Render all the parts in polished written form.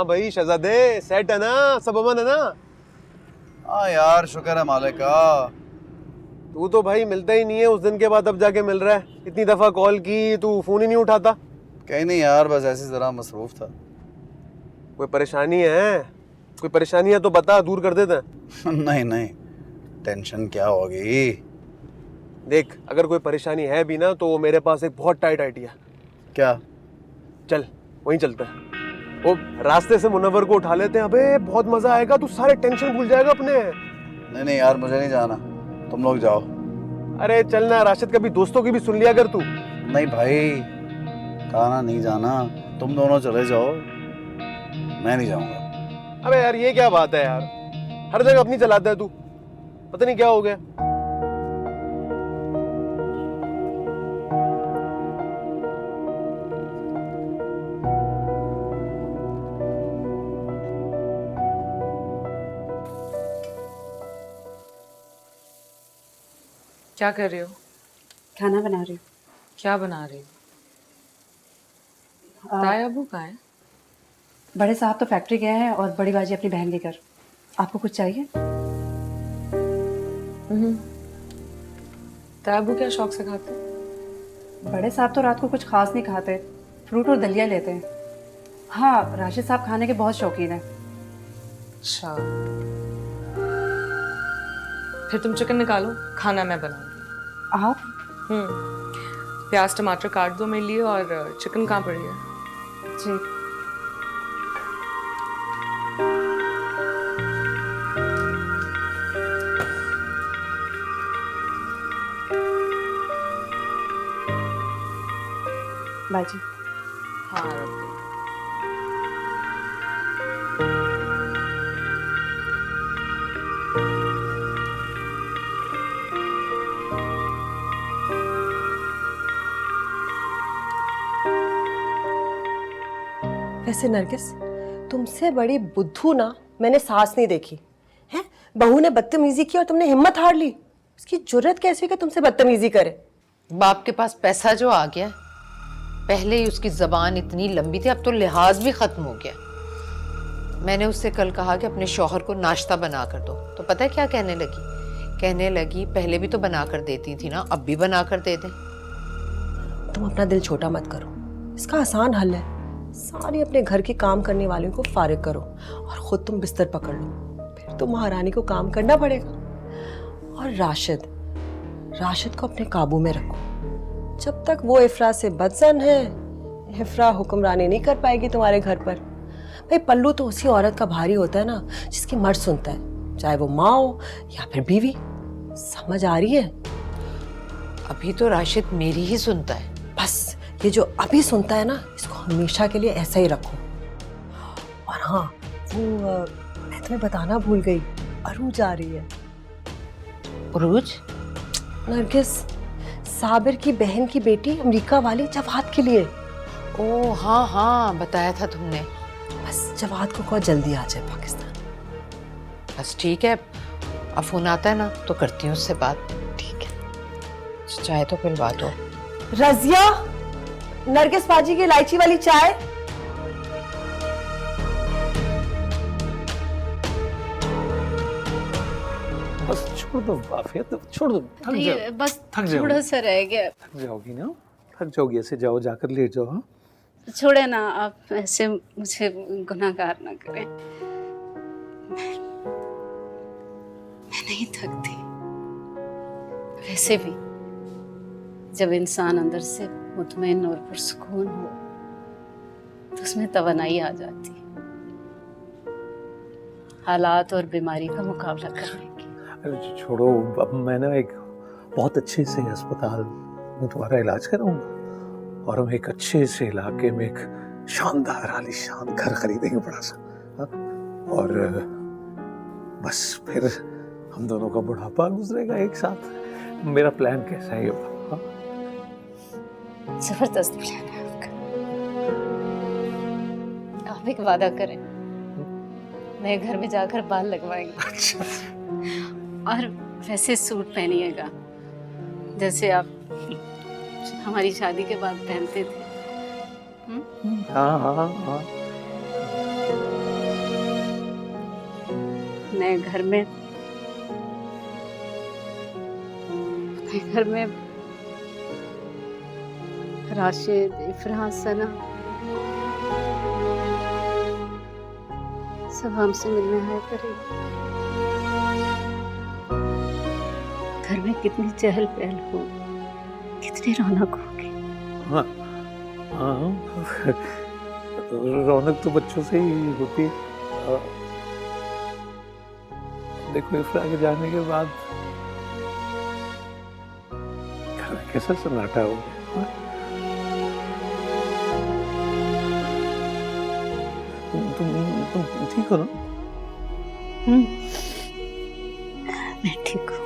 हाँ भाई शहजादे, सेट है ना, सब अमन है ना? हाँ यार शुक्र है मालिक का। तू तो भाई मिलता ही नहीं है, उस दिन के बाद अब जाके मिल रहा है। इतनी दफा कॉल की, तू फोन ही नहीं उठाता। कहीं नहीं यार, बस ऐसी जरा मसरूफ था। कोई परेशानी है? कोई परेशानी है तो बता, दूर कर देते हैं। नहीं नहीं, टेंशन क्या होगी। देख, अगर कोई परेशानी है भी ना तो मेरे पास एक बहुत टाइट आइडिया। क्या? चल वहीं चलते हैं। वो रास्ते से मुनव्वर को उठा लेते हैं। अबे बहुत मजा आएगा, तू सारे टेंशन भूल जाएगा अपने। नहीं नहीं यार, मुझे नहीं जाना, तुम लोग जाओ। अरे चलना, राशिद कभी दोस्तों की भी सुन लिया कर तू। नहीं भाई, कहा ना नहीं जाना, तुम दोनों चले जाओ, मैं नहीं जाऊंगा। अबे यार ये क्या बात है यार, हर जगह अपनी चलाता है तू, पता नहीं क्या हो गया। क्या कर रही हो? खाना बना रही हूँ। क्या बना रही हो? ताया अबू कहाँ है? बड़े साहब तो फैक्ट्री गए हैं और बड़ी बाजी अपनी बहन के घर। आपको कुछ चाहिए? ताया अबू क्या शौक से खाते हैं? बड़े साहब तो रात को कुछ खास नहीं खाते, फ्रूट और दलिया लेते हैं। हाँ, राशिद साहब खाने के बहुत शौकीन हैं। अच्छा, फिर तुम चिकन निकालो, खाना मैं बनाऊंगी। आप? प्याज टमाटर काट दो मेरे लिए, और चिकन कहाँ पड़ी है? जी। बाजी। हाँ रख दो। वैसे नरगिस, तुमसे बड़ी बुद्धू ना मैंने सास नहीं देखी है। बहू ने बदतमीजी की और तुमने हिम्मत हार ली। इसकी जुर्रत कैसी है कि तुमसे बदतमीजी करे? बाप के पास पैसा जो आ गया, पहले ही उसकी जबान इतनी लंबी थी, अब तो लिहाज भी खत्म हो गया। मैंने उससे कल कहा कि अपने शौहर को नाश्ता बना कर दो, तो पता है क्या कहने लगी? कहने लगी पहले भी तो बना कर देती थी ना, अब भी बना कर दे दे। तुम अपना दिल छोटा मत करो, इसका आसान हल है। सारी अपने घर के काम करने वालों को फारिग करो और खुद तुम बिस्तर पकड़ लो, फिर तो महारानी को काम करना पड़ेगा। और राशिद को अपने काबू में रखो। जब तक वो इफ्रा से बदजन है, इफ्रा हुक्मरानी नहीं कर पाएगी तुम्हारे घर पर। भाई पल्लू तो उसी औरत का भारी होता है ना जिसकी मर्द सुनता है, चाहे वो माँ हो या फिर बीवी। समझ आ रही है? अभी तो राशिद मेरी ही सुनता है। बस ये जो अभी सुनता है ना, इसको हमेशा के लिए ऐसा ही रखो। और हाँ, वो मैं तुम्हें बताना भूल गई, अरूज आ रही है। उरूज? नरगिस, साबिर की बहन की बेटी, अमेरिका वाली, जवाद के लिए। ओ हाँ हाँ, बताया था तुमने। बस जवाद को कहो जल्दी आ जाए पाकिस्तान। बस ठीक है, अब फोन आता है ना तो करती हूँ उससे बात। ठीक है, चाय तो पिलवा दो। रजिया, नरगिस बाजी की इलायची वाली चाय। बस छोड़ दो वाफिया, तो छोड़ दो, थक जाओ, बस थक जाओगी, थोड़ा सा रह गया। थक जाओगी ना, थक जाओगी। ऐसे जाओ, जाकर लेट जाओ। हाँ छोड़े ना, आप ऐसे मुझे गुनाहगार ना करें। मैं नहीं थकती। वैसे भी जब इंसान अंदर से मुतमईन और पुरसुकून हो तो उसमें तवानाई आ जाती है हालात और बीमारी का मुकाबला करने की। अरे छोड़ो, अब मैं ना एक बहुत अच्छे से अस्पताल में तुम्हारा इलाज कराऊंगा, और हम एक अच्छे से इलाके में एक शानदार आलीशान घर खरीदेंगे, बड़ा सा। हाँ? और बस फिर हम दोनों का बुढ़ापा गुजरेगा एक साथ। मेरा प्लान कैसा है ये? हाँ? जबरदस्त प्लान है आपका। आप एक वादा करें, नए घर में जाकर बाल लगवाएंगे। अच्छा। और वैसे सूट पहनिएगा जैसे आप हमारी शादी के बाद पहनते थे। हाँ हाँ हाँ। नए घर में राशिद, इफरा, सना सब हमसे मिलने आए करेंगे। घर में कितनी चहल पहल हो, कितनी रौनक होगी। हाँ हाँ, रौनक तो बच्चों से ही होती है। देखो इफ्रा के जाने के बाद घर में कैसा सन्नाटा हो गया। तुम ठीक हो ना? मैं ठीक हूँ।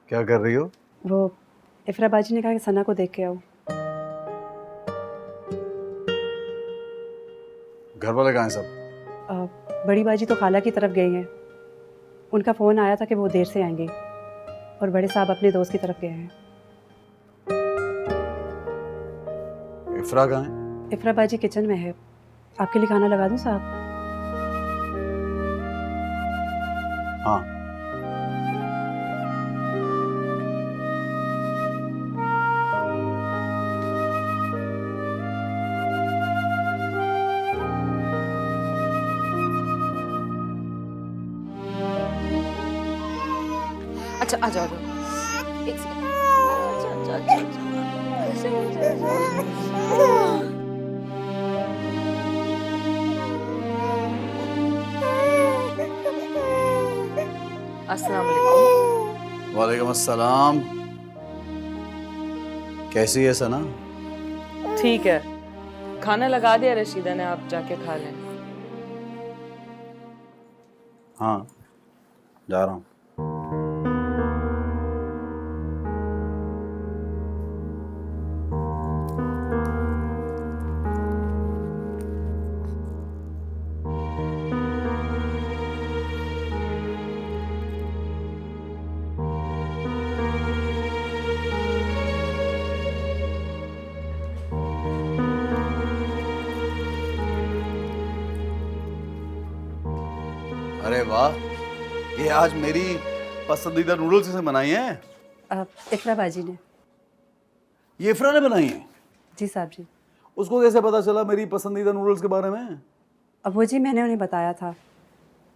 क्या कर रही हो? वो इफरा बाजी ने कहा कि सना को देख के आओ। घर वाले कहाँ हैं सब? बड़ी बाजी तो खाला की तरफ गई हैं। उनका फ़ोन आया था कि वो देर से आएंगे और बड़े साहब अपने दोस्त की तरफ गए हैं। इफ्रा कहाँ है? इफरा बाजी किचन में है। आपके लिए खाना लगा दूं साहब? हाँ। अच्छा आ जाओ एक अस्सलाम वालेकुम। वालेकुम अस्सलाम। कैसी है सना? ठीक है, खाना लगा दिया रशीदा ने, आप जाके खा लें। हाँ जा रहा हूँ। अरे वाह, ये आज मेरी पसंदीदा नूडल्स से बनाई हैं। इफरा बाजी ने। ये इफ्रा ने बनाई हैं? जी साहब जी। उसको कैसे पता चला मेरी पसंदीदा नूडल्स के बारे में? अब वो जी मैंने उन्हें बताया था।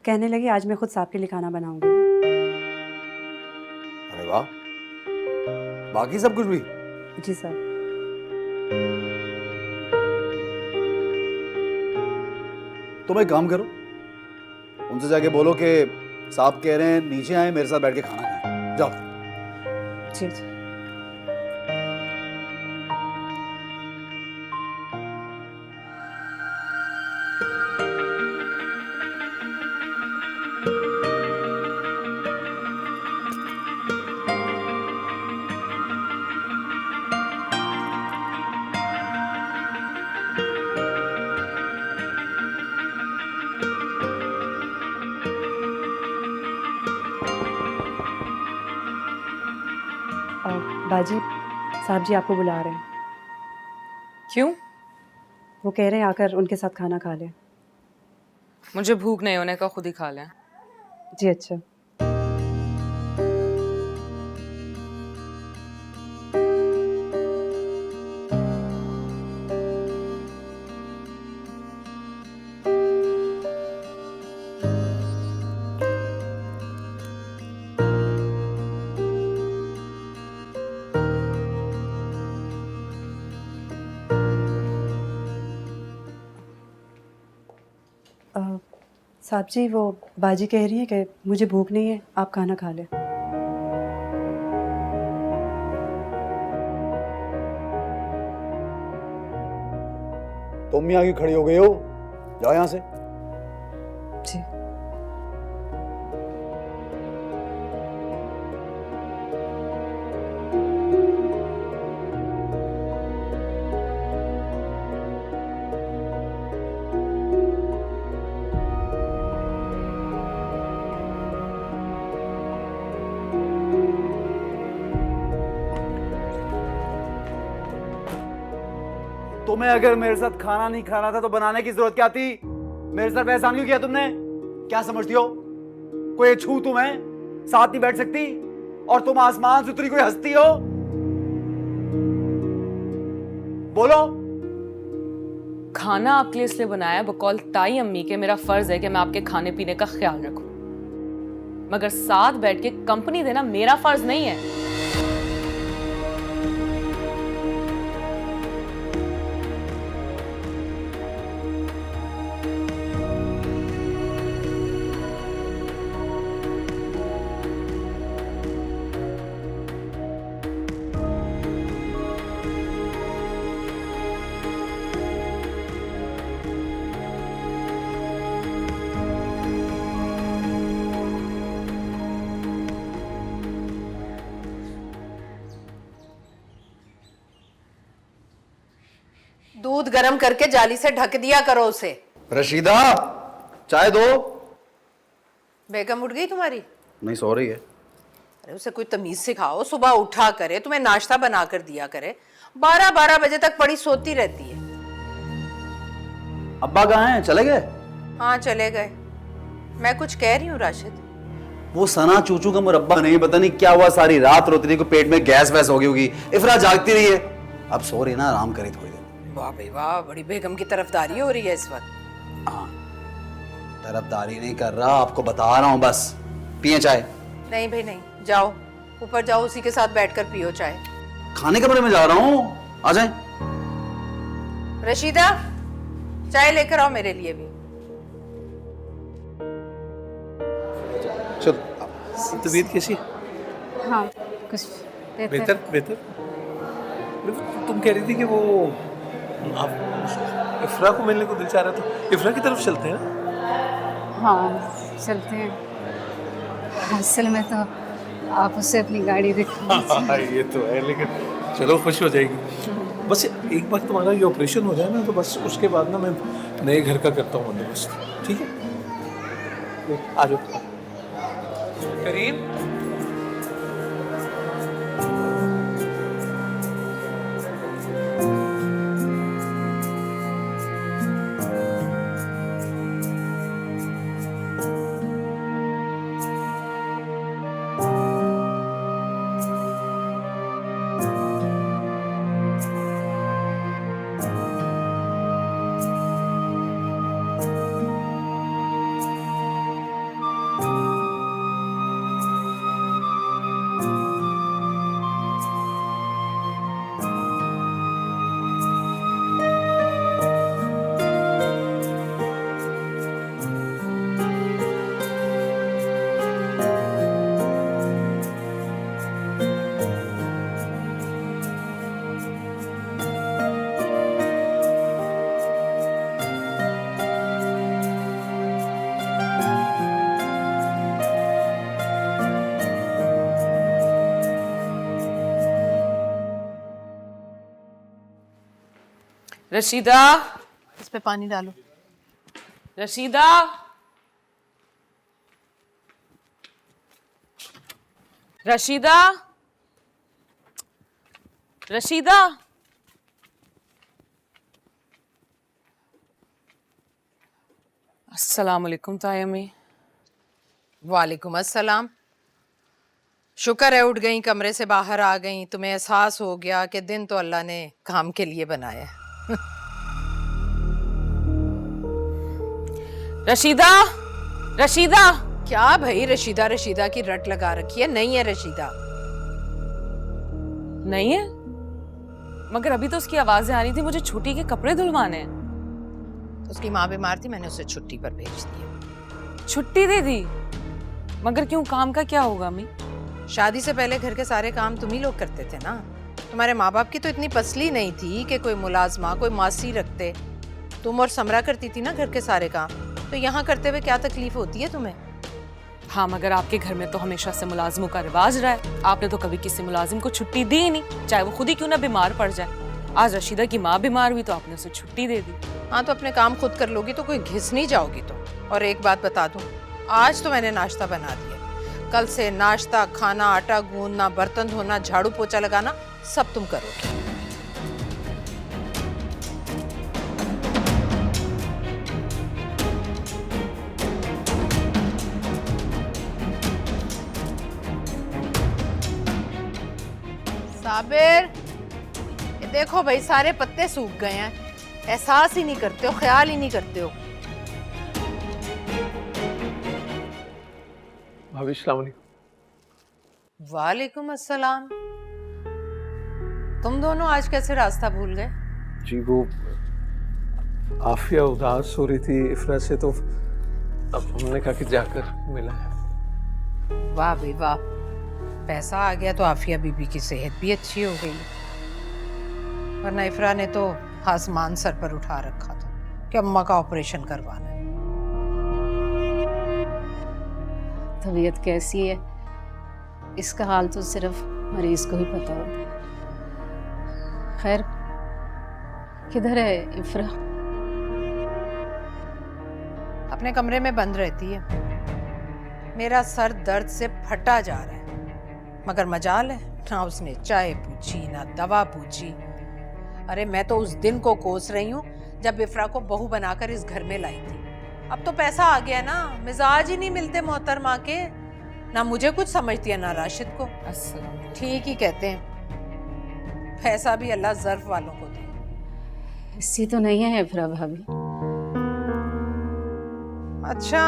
कहने लगी आज मैं खुद साहब के लिए खाना बनाऊंगी। अरे वाह, बाकी सब कुछ भी? जी साहब। तुम एक काम करो, उनसे जाके बोलो कि साहब कह रहे हैं नीचे आए मेरे साथ बैठ के खाना खाएं। जाओ। जी जी। बाजी साहब जी आपको बुला रहे हैं। क्यों? वो कह रहे हैं आकर उनके साथ खाना खा लें। मुझे भूख नहीं होने का, खुद ही खा लें। जी अच्छा। साहब जी वो बाजी कह रही है कि मुझे भूख नहीं है, आप खाना खा लें। तुम यहाँ क्यों खड़ी हो गई हो? जाओ यहाँ से। जी। तुम्हें अगर मेरे साथ खाना नहीं खाना था तो बनाने की जरूरत क्या थी? मेरे साथ एहसान क्यों किया तुमने? क्या समझती हो कोई छू तुम्हें साथ नहीं बैठ सकती? और तुम आसमान से उतरी कोई हस्ती हो? बोलो। खाना आपके लिए इसलिए बनाया बकौल ताई अम्मी के मेरा फर्ज है कि मैं आपके खाने पीने का ख्याल रखूं, मगर साथ बैठ के कंपनी देना मेरा फर्ज नहीं है। दूध गर्म करके जाली से ढक दिया करो उसे। रशीदा, चाय दो। बेगम उठ गई तुम्हारी? नहीं, सो रही है। अरे उसे कोई तमीज सिखाओ, सुबह उठा करे, तुम्हें नाश्ता बना कर दिया करे। 12-12 बजे तक पड़ी सोती रहती है। अब्बा कहाँ हैं? चले गए? हाँ चले गए। मैं कुछ कह रही हूँ राशिद? वो सना चूचू का मुरब्बा नहीं, पता नहीं क्या हुआ, सारी रात रोती रही, को पेट में गैस वैस हो गई होगी। इफरा जागती रही है, अब सो रही ना, आराम करे थोड़ी देर। वाह भाई वाह, बड़ी बेगम की तरफदारी हो रही है इस वक्त। हाँ, तरफदारी नहीं कर रहा, आपको बता रहा हूँ बस। पिए चाय? नहीं भाई नहीं, जाओ ऊपर जाओ, उसी के साथ बैठकर पियो चाय। खाने कमरे में जा रहा हूँ, आ जाए। रशीदा, चाय लेकर आओ मेरे लिए भी। चल, तबीयत कैसी? हाँ कुछ बेहतर बेहतर। तुम कह रही थी कि वो आप इफ्रा को मिलने को दिल चाह रहा था, इफ्रा की तरफ चलते हैं ना? हाँ चलते हैं। असल में तो आप उससे अपनी गाड़ी दिखा। हाँ ये तो है, लेकिन चलो खुश हो जाएगी। बस एक बार तुम्हारा ये ऑपरेशन हो जाए ना, तो बस उसके बाद ना मैं नए घर का करता हूँ बंदोबस्त। ठीक है, आ जाओ। करीम, रशीदा, इस पे पानी डालो। रशीदा, रशीदा, रशीदा। अस्सलाम वालेकुम ताई अम्मी। वालेकुम अस्सलाम। शुक्र है उठ गई, कमरे से बाहर आ गई, तुम्हें एहसास हो गया कि दिन तो अल्लाह ने काम के लिए बनाया है। रशीदा, रशीदा। क्या भाई रशीदा रशीदा की रट लगा रखी है? नहीं है रशीदा। नहीं है, मगर अभी तो उसकी आवाजें आ रही थी मुझे छुट्टी के कपड़े धुलवाने हैं। उसकी माँ बीमार थी, मैंने उसे छुट्टी पर भेज दिया। छुट्टी दे दी? मगर क्यों, काम का क्या होगा अम्मी? शादी से पहले घर के सारे काम तुम ही लोग करते थे ना। तुम्हारे माँ बाप की तो इतनी पसली नहीं थी कि कोई मुलाजमा, कोई मासी रखते। तुम और समरा करती थी ना घर के सारे काम, तो यहाँ करते हुए क्या तकलीफ होती है तुम्हें? हाँ, मगर आपके घर में तो हमेशा से मुलाजिमों का रिवाज रहा है। आपने तो कभी किसी मुलाजिम को छुट्टी दी ही नहीं, चाहे वो खुद ही क्यों ना बीमार पड़ जाए। आज रशीदा की माँ बीमार हुई तो आपने उसे छुट्टी दे दी। हाँ, तो अपने काम खुद कर लोगी तो कोई घिस नहीं जाओगी तुम। और एक बात बता दूं, आज तो मैंने नाश्ता बना दिया। कल से नाश्ता, खाना, आटा गूंदना, बर्तन धोना, झाड़ू पोछा लगाना सब तुम करोगे। साबिर, ये देखो भाई सारे पत्ते सूख गए हैं। एहसास ही नहीं करते हो, ख्याल ही नहीं करते हो। भाभी अस्सलाम वालेकुम। वालेकुम अस्सलाम। तुम दोनों आज कैसे रास्ता भूल गए? जी वो आफिया उदास हो रही थी इफ्रा से, तो अब हमने कहा कि जाकर मिला है। वाह भाई वाह, पैसा आ गया तो आफिया बीबी की सेहत भी अच्छी हो गई, वरना इफ्रा ने तो आसमान सर पर उठा रखा था कि अम्मा का ऑपरेशन करवाना है। तबीयत कैसी है इसका हाल तो सिर्फ मरीज को ही पता होता है। खैर, किधर है इफ्रा? अपने कमरे में बंद रहती है। मेरा सर दर्द से फटा जा रहा है, मगर मजाल है ना उसने चाय पूछी ना दवा पूछी। अरे मैं तो उस दिन को कोस रही हूँ जब इफ्रा को बहू बनाकर इस घर में लाई थी। अब तो पैसा आ गया ना, मिजाज ही नहीं मिलते मोहतरमा के। ना मुझे कुछ समझती है ना राशिद को। ठीक ही कहते हैं, पैसा भी अल्लाह ज़र्फ वालों को दे। ऐसी तो नहीं है इफ्रा भाभी। अच्छा,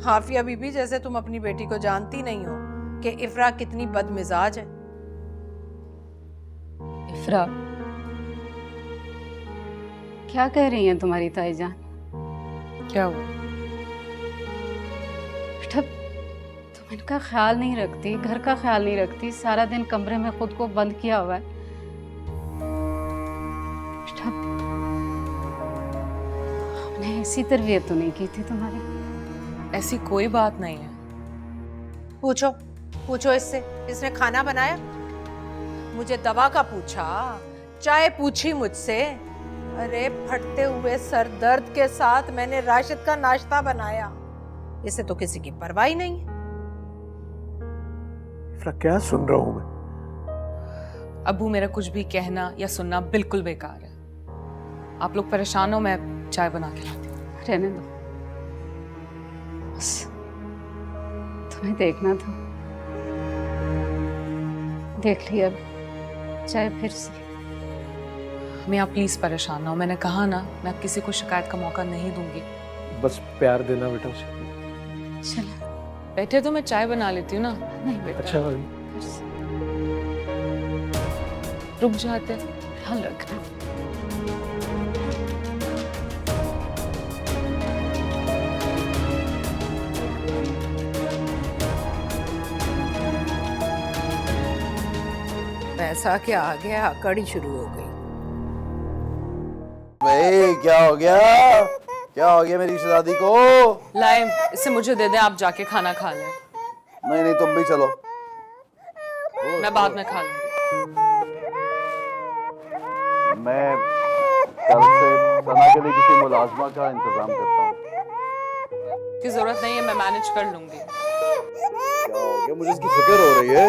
हाफिया बीबी जैसे तुम अपनी बेटी को जानती नहीं हो कि इफ्रा कितनी बदमिजाज है। इफ्रा, क्या कह रही हैं तुम्हारी ताईजान? क्या हुआ? बेटा, तुम इनका ख्याल नहीं रखती, घर का ख्याल नहीं रखती, सारा दिन कमरे में खुद को बंद किया हुआ है। बेटा, हमने ऐसी तरबियत तो नहीं की थी तुम्हारी। ऐसी कोई बात नहीं है। पूछो पूछो इससे, इसने खाना बनाया? मुझे दवा का पूछा, चाय पूछी मुझसे। अरे फटते हुए सर दर्द के साथ मैंने राशिद का नाश्ता बनाया। इसे तो किसी की परवाह ही नहीं है। इफ्रा क्या सुन रहा हूं मैं? अबू, मेरा कुछ भी कहना या सुनना बिल्कुल बेकार है। आप लोग परेशान हो, मैं चाय बना के लाती हूँ। रहने दो, बस तुम्हें देखना था, देख लिया। चाहे फिर से। मैं आप प्लीज परेशान ना हो, मैंने कहा ना, मैं अब किसी को शिकायत का मौका नहीं दूंगी। बस प्यार देना बेटा उसे। चलो बैठे तो मैं चाय बना लेती हूँ ना। नहीं बेटा, अच्छा भाभी, फिर से। रुक जाते। ख्याल रखना। पैसा क्या आ गया, कड़ी शुरू हो गई। भाई क्या हो गया? क्या हो गया मेरी शहजादी को? लाए, इसे मुझे दे दें, आप जाके खाना खा लें। नहीं नहीं, तुम भी चलो। मैं बाद में खा लूंगी। मैं कल से सना के लिए किसी मुलाजमा का इंतजाम करता हूँ। की जरूरत नहीं है, मैं मैनेज कर लूंगी। क्या हो गया? मुझे इसकी फिक्र हो रही है,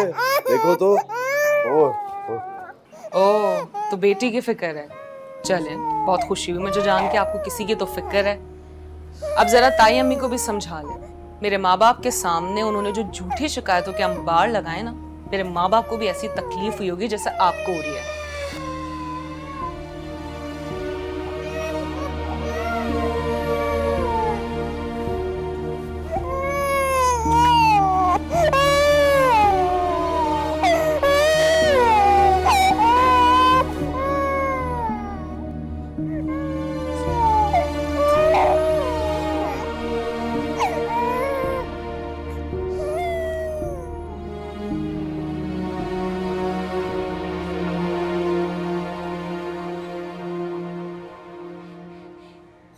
देखो तो। ओह, तो बेटी की फिक्र है। चले, बहुत खुशी हुई मुझे जान के आपको किसी की तो फिक्र है। अब जरा ताई अम्मी को भी समझा ले। मेरे माँ बाप के सामने उन्होंने जो झूठी शिकायतों के अंबार लगाए ना, मेरे माँ बाप को भी ऐसी तकलीफ हुई होगी जैसे आपको हो रही है।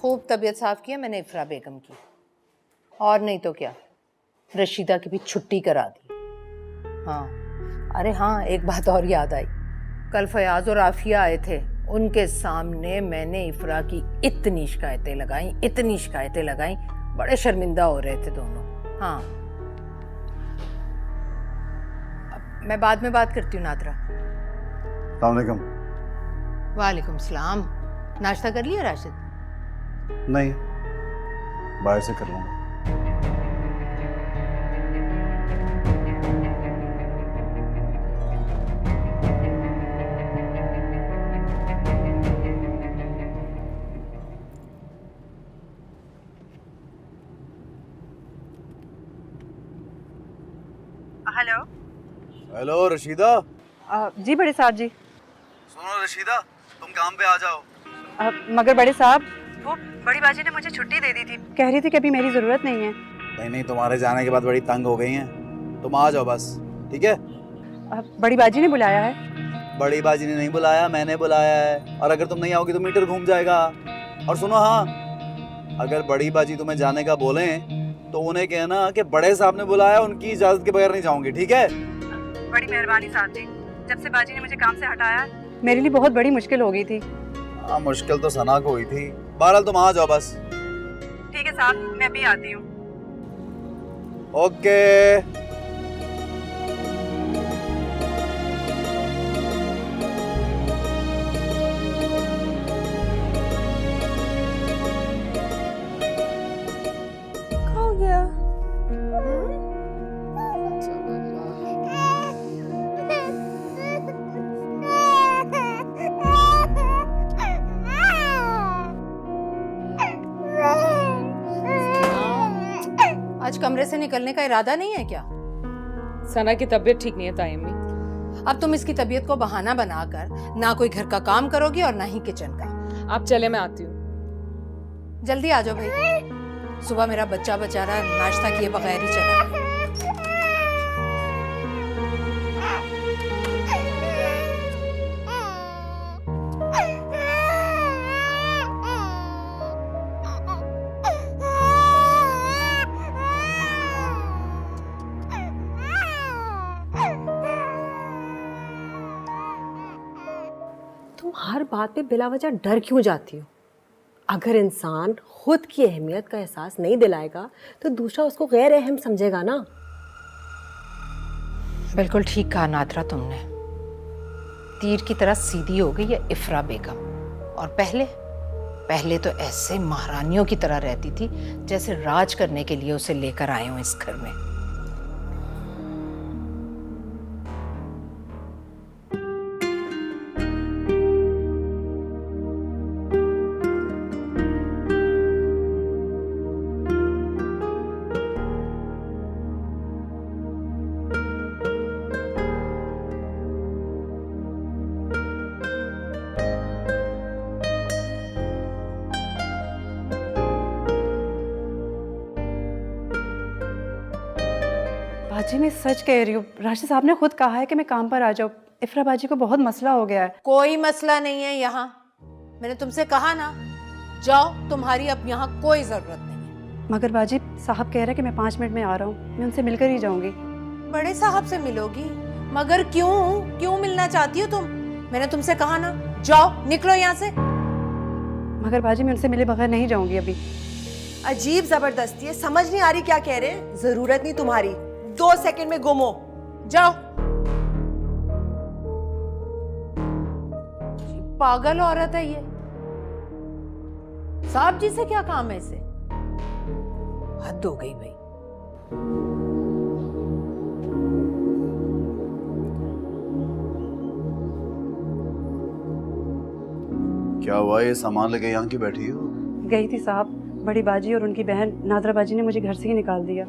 खूब तबीयत साफ किया मैंने इफ्रा बेगम की, और नहीं तो क्या, रशीदा की भी छुट्टी करा दी। हाँ, अरे हाँ, एक बात और याद आई। कल फयाज और आफिया आए थे, उनके सामने मैंने इफ्रा की इतनी शिकायतें लगाई, बड़े शर्मिंदा हो रहे थे दोनों। हाँ, अब मैं बाद में बात करती हूँ। नादरा, अस्सलाम वालेकुम। वालेकुम सलाम। नाश्ता कर लिया राशिद? नहीं, बाहर से कर लूंगा। हेलो। हेलो रशीदा। जी बड़े साहब जी। सुनो रशीदा, तुम काम पे आ जाओ। मगर बड़े साहब, वो बड़ी बाजी ने मुझे छुट्टी दे दी थी, कह रही थी कि अभी मेरी ज़रूरत नहीं है। नहीं नहीं, तुम्हारे जाने के बाद बड़ी तंग हो गई हैं, तुम आ जाओ बस, ठीक है? बड़ी बाजी ने बुलाया है। बड़ी बाजी ने नहीं बुलाया, मैंने बुलाया है, और अगर तुम नहीं आओगी तो मीटर घूम जाएगा। और सुनो, हाँ, अगर बड़ी बाजी तुम्हें जाने का बोले तो उन्हें कहना कि बड़े साहब ने बुलाया, उनकी इजाजत के बगैर नहीं जाऊंगी, ठीक है? बड़ी मेहरबानी साहब जी। जब से बाजी ने मुझे काम से हटाया, मेरे लिए बहुत बड़ी मुश्किल हो गई थी। हाँ, मुश्किल तो सना को हुई थी। बहरहाल तुम आ जाओ बस। ठीक है साहब, मैं अभी आती हूँ। ओके। हो गया? आज कमरे से निकलने का इरादा नहीं है क्या? सना की तबीयत ठीक नहीं है ताई अम्मी। अब तुम इसकी तबीयत को बहाना बनाकर ना कोई घर का काम करोगी और ना ही किचन का। आप चले, मैं आती हूँ। जल्दी आ जाओ भाई, सुबह मेरा बच्चा बेचारा नाश्ता किए बगैर ही चला गया। तुम हर बात पे बिला वजह डर क्यों जाती हो? अगर इंसान खुद की अहमियत का एहसास नहीं दिलाएगा तो दूसरा उसको गैर अहम समझेगा ना। बिल्कुल ठीक कहा नादरा तुमने। तीर की तरह सीधी हो गई है इफ्रा बेगम। और पहले तो ऐसे महारानियों की तरह रहती थी जैसे राज करने के लिए उसे लेकर आए हो इस घर में। बाजी मैं सच कह रही हूँ, राशिद साहब ने खुद कहा है कि मैं काम पर आ जाऊँ। इफ्रा बाजी को बहुत मसला हो गया है। कोई मसला नहीं है यहाँ। मैंने तुमसे कहा ना, जाओ, तुम्हारी अब यहाँ कोई जरूरत नहीं है। मगर बाजी साहब कह रहे हैं कि मैं 5 मिनट में आ रहा हूँ, मैं उनसे मिलकर ही जाऊंगी। बड़े साहब से मिलोगी? मगर क्यों मिलना चाहती हो तुम? मैंने तुमसे कहा ना, जाओ, निकलो यहाँ से। मगर बाजी मैं उनसे मिले बगैर नहीं जाऊंगी अभी। अजीब जबरदस्ती है, समझ नहीं आ रही क्या कह रहे हैं। जरूरत नहीं तुम्हारी, 2 सेकंड में गुम हो जाओ। पागल औरत है ये। साहब जी से क्या काम है इसे? हद हो गई भाई। क्या हुआ, ये सामान लेके यहाँ की बैठी हो? गई थी साहब, बड़ी बाजी और उनकी बहन नादरा बाजी ने मुझे घर से ही निकाल दिया।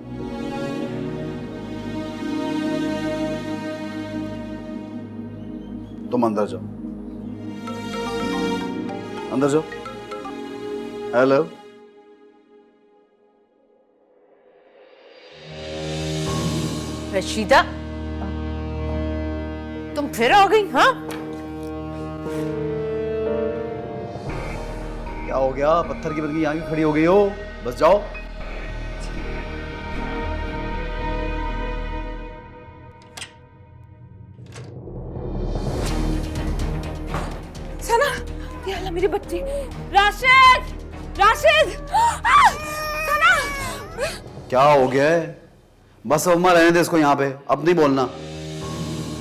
तुम अंदर जाओ, अंदर जाओ। हेलो, रशीदा, तुम फिर आ गई? हाँ, क्या हो गया? पत्थर की बदगी यहाँ की खड़ी हो गई हो? बस जाओ। सना, ये अल्लाह मेरी बच्ची। राशिद, राशिद, सना। क्या हो गया है? बस अम्मा रहने दे इसको यहाँ पे, अब नहीं बोलना।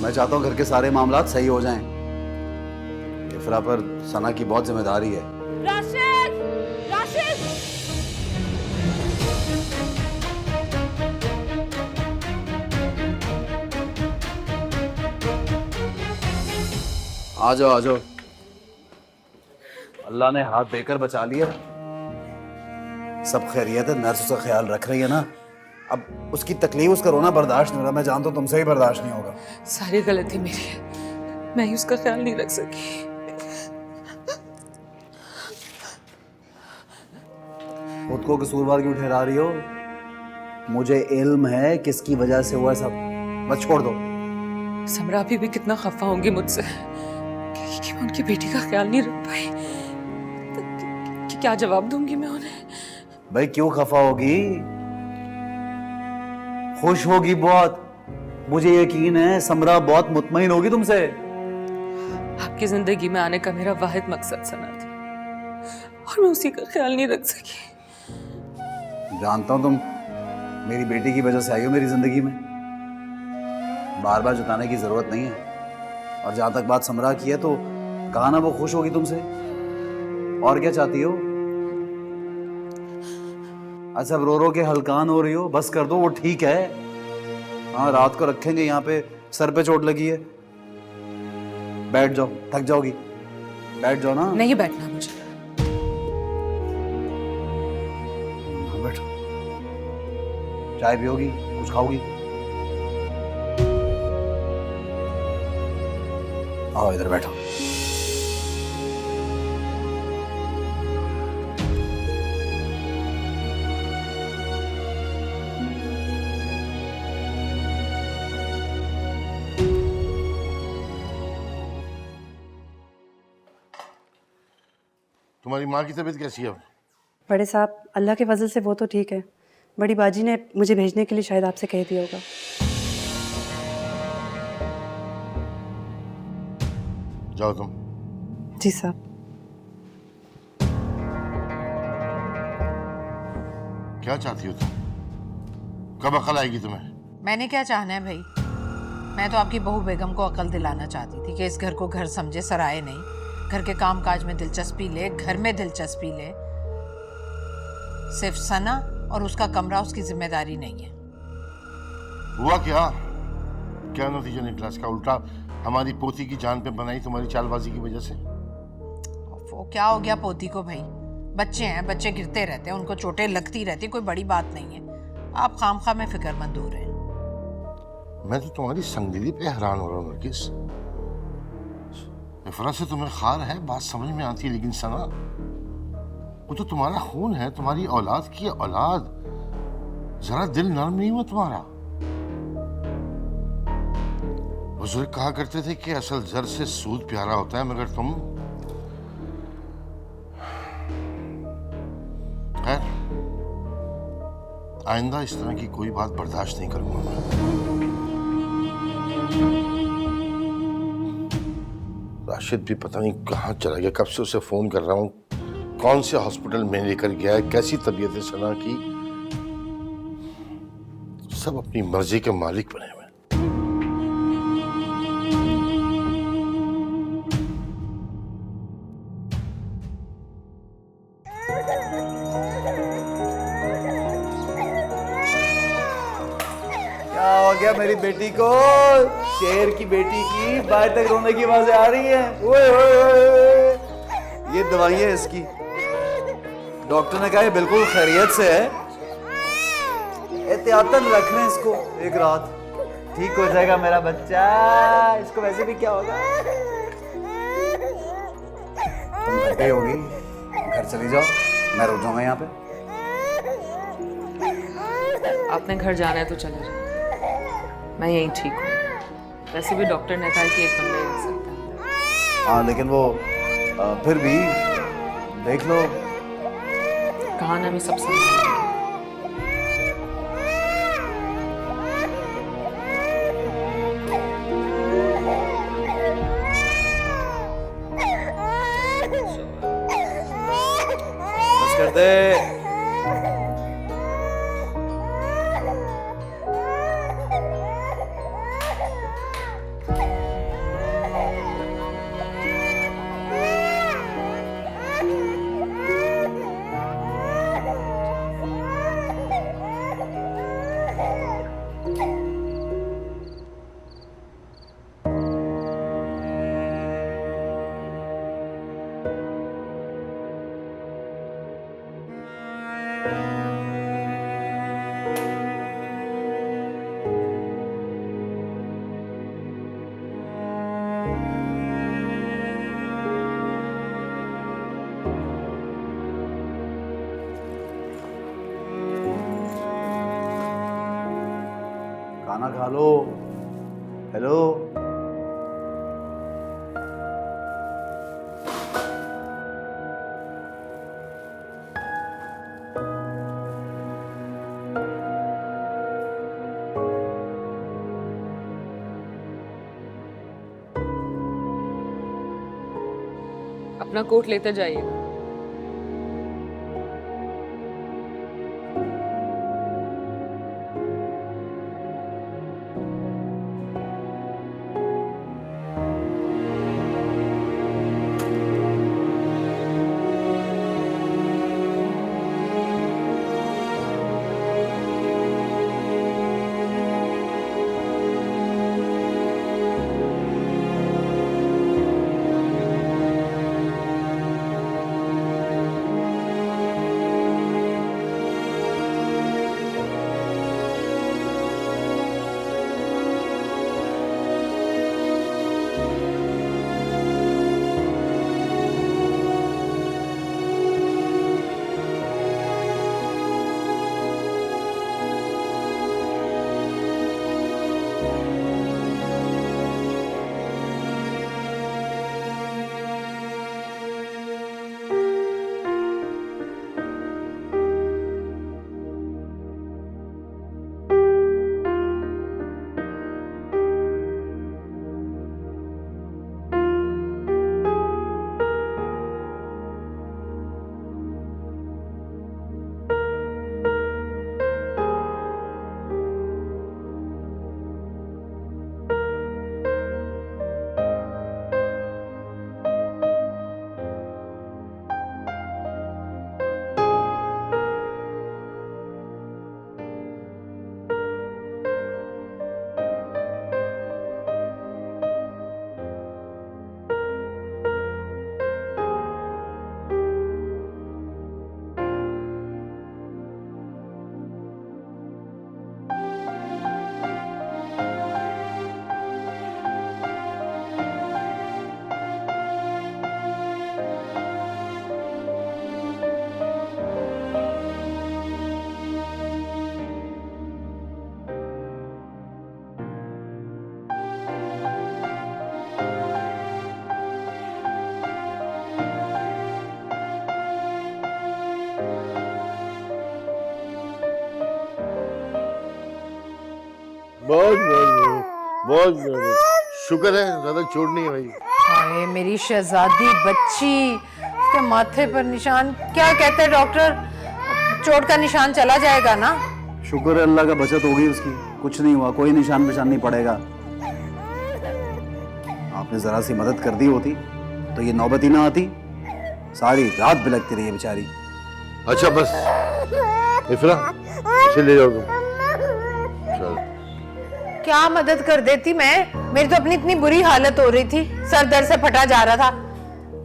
मैं चाहता हूँ घर के सारे मामलात सही हो जाएं। इफ्रा पर सना की बहुत जिम्मेदारी है। राशिद, राशिद। आ जाओ, आ जाओ। अल्लाह ने हाथ देकर बचा लिया। सब खैरियत है? नर्स उसका ख्याल रख रही है ना? अब उसकी तकलीफ, उसका रोना बर्दाश्त नहीं हो रहा। मैं जानता हूँ तुमसे भी बर्दाश्त नहीं होगा। सारी गलती मेरी है, मैं ही उसका ख्याल नहीं रख सकी। खुद को कसूरवार क्यों ठहरा रही हो? मुझे इल्म है किसकी वजह से हुआ सब, बस छोड़ दो। समरा अभी भी कितना खफा होंगी मुझसे कि मैं उनकी बेटी का ख्याल नहीं रख पाई। तो क्या जवाब दूंगी मैं उन्हें? भाई क्यों खफा होगी? खुश होगी बहुत। मुझे यकीन है समरा बहुत मुतमईन होगी तुमसे। आपकी जिंदगी में आने का मेरा वाहिद मकसद सना थी और मैं उसी का ख्याल नहीं रख सकी। जानता हूं तुम मेरी बेटी की वजह से आई हो मेरी जिंदगी में, बार बार जताने की जरूरत नहीं है। और जहां तक बात समरा की है तो कहा ना वो खुश होगी तुमसे। और क्या चाहती हो? अच्छा अब रो रो के हलकान हो रही हो, बस कर दो, वो ठीक है। हाँ रात को रखेंगे यहाँ पे, सर पे चोट लगी है। बैठ जाओ, थक जाओगी, बैठ जाओ ना। नहीं बैठना मुझे। बैठो, चाय पियोगी, कुछ खाओगी? आओ इधर बैठो। तुम्हारी माँ की तबीयत कैसी है अब? बड़े साहब अल्लाह के फजल से वो तो ठीक है। बड़ी बाजी ने मुझे भेजने के लिए शायद आपसे कह दिया होगा। जाओ तुम। जी साहब। क्या चाहती हो तुम? कब अकल आएगी तुम्हें? मैंने क्या चाहना है भाई? मैं तो आपकी बहू बेगम को अकल दिलाना चाहती थी कि इस घर को घर समझे, सराय नहीं। घर के काम काज में दिलचस्पी ले, घर में दिलचस्पी ले। सिर्फ सना और उसका कमरा उसकी जिम्मेदारी नहीं है। हुआ क्या? क्या नतीजा निकला इसका? उल्टा हमारी पोती की जान पे बनाई तुम्हारी चालबाजी की वजह से। वो क्या हो गया पोती को भाई? बच्चे हैं, बच्चे गिरते रहते हैं, उनको चोटें लगती रहती, कोई बड़ी बात नहीं है। आप खामखा में फिक्रमंद हो रहे हैं। मैं तो तुम्हारी संगदीदी पे हैरान हो रहा हूँ नरगिस। इफरा से तुम्हें खार है, बात समझ में आती है, लेकिन सना वो तो तुम्हारा खून है, तुम्हारी औलाद की औलाद। जरा दिल नरम नहीं हुआ तुम्हारा? बुजुर्ग कहा करते थे कि असल जर से सूद प्यारा होता है, मगर तुम खैर आइंदा इस तरह की कोई बात बर्दाश्त नहीं करूंगा मैं। राशिद भी पता नहीं कहाँ चला गया, कब से उसे फोन कर रहा हूँ, कौन से हॉस्पिटल में लेकर गया है, कैसी तबीयत है सना की। सब अपनी मर्जी के मालिक बने हुए। क्या हो गया मेरी बेटी को? शेर की बेटी की बाहर तक रोने की आवाजें आ रही हैं। ओए ओए ओए, ये दवाई है इसकी। डॉक्टर ने कहा ये बिल्कुल खैरियत से है, एहतियातन रख लें इसको एक रात, ठीक हो जाएगा मेरा बच्चा। इसको वैसे भी क्या होगा। तुम घर पे होगी, घर चली जाओ, मैं रुक जाऊंगा यहाँ पे। आपने घर जाना है तो चले जाओ, मैं यहीं ठीक हूँ। वैसे भी डॉक्टर ने कहा कि एक बंदा ही रह सकता है। हाँ लेकिन वो फिर भी देख लो। कहा ना मैं सब समझ। बस कर दे। खाना खा लो। हेलो, अपना कोट लेते जाइएगा। बहुत बहुत बहुत बहुत शुक्र है, ज्यादा चोट नहीं है भाई। हाय मेरी शहजादी बच्ची, उसके माथे पर निशान, क्या कहते हैं डॉक्टर, चोट का निशान चला जाएगा ना? शुक्र है अल्लाह का, बचत होगी उसकी, कुछ नहीं हुआ, कोई निशान पेशान नहीं पड़ेगा। आपने जरा सी मदद कर दी होती तो ये नौबत ही ना आती, सारी रात बिलखती रही है बेचारी। अच्छा बस इफरा, इसे ले जाओ तुम। चल क्या मदद कर देती मैं? मेरी तो अपनी इतनी बुरी हालत हो रही थी, सर दर्द से फटा जा रहा था,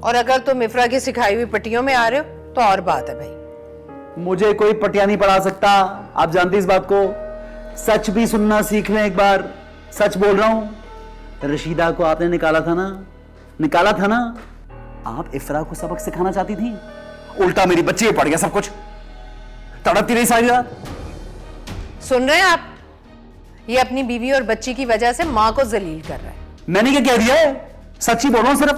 और अगर तुम इफरा की सिखाई हुई पट्टियों में आ रहे हो तो और बात है भाई। मुझे कोई पटिया नहीं पढ़ा सकता, आप जानती इस बात को। सच भी सुनना सीख लें एक बार, सच बोल रहा हूं। रशीदा को आपने निकाला था ना? आप इफरा को सबक सिखाना चाहती थी, उल्टा मेरी बच्ची पे पड़ गया सब कुछ, तड़पती रही सारी रात। सुन रहे हैं आप? ये अपनी बीवी और बच्ची की वजह से माँ को जलील कर रहा है। मैंने क्या कह दिया है? सच ही बोल रहा हूं सिर्फ।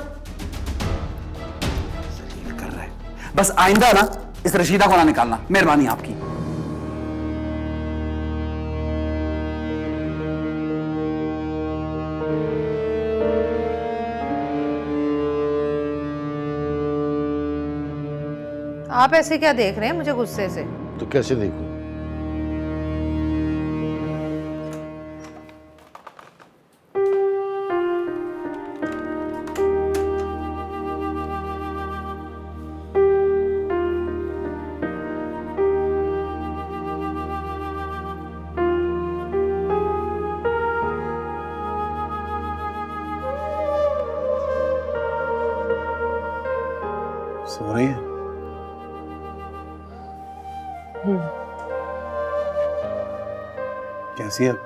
जलील कर रहा है, बस आइंदा ना इस रशीदा को ना निकालना, मेहरबानी आपकी। आप ऐसे क्या देख रहे हैं मुझे गुस्से से? तो कैसे देखूं? सो रही है? कैसी है? तुम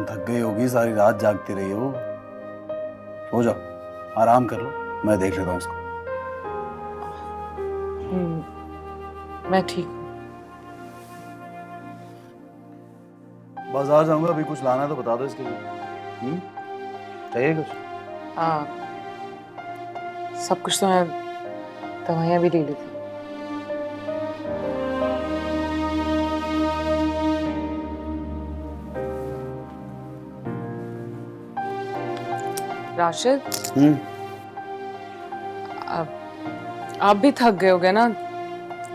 थक गई होगी, सारी रात जागती रही हो। सो जाओ, आराम कर लो, मैं देख लेता हूँ उसको। मैं ठीक हूँ। बाजार जाऊंगा, अभी कुछ लाना है तो बता दो इसके लिए। चाहिए कुछ? सब कुछ तो मैं दवाइयाँ भी ले ली थी। राशिद, आप भी थक गए होगे ना?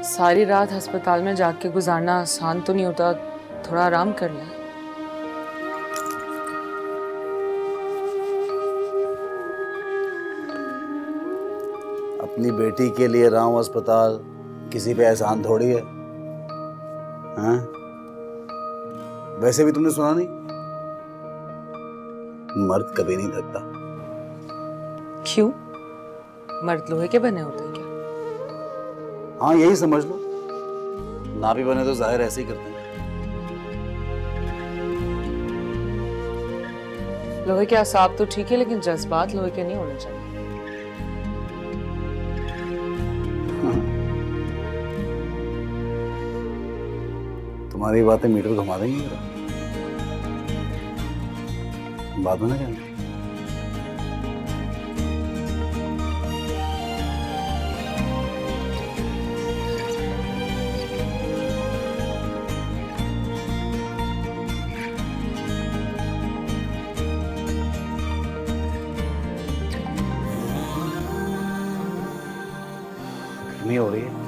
सारी रात अस्पताल में जाके गुजारना आसान तो नहीं होता, थोड़ा आराम कर लें। अपनी बेटी के लिए रहा हूं अस्पताल, किसी पे एहसान थोड़ी है। हाँ, वैसे भी तुमने सुना नहीं, मर्द कभी नहीं थकता। क्यों? मर्द लोहे के बने होते हैं क्या? हाँ, यही समझ लो। ना भी बने तो जाहिर ऐसे ही करते हैं। लोहे के असाब तो ठीक है, लेकिन जज्बात लोहे के नहीं होने चाहिए। तुम्हारी बातें मीटर घुमा देंगी मेरा, बात में ना कहना। गर्मी हो रही है।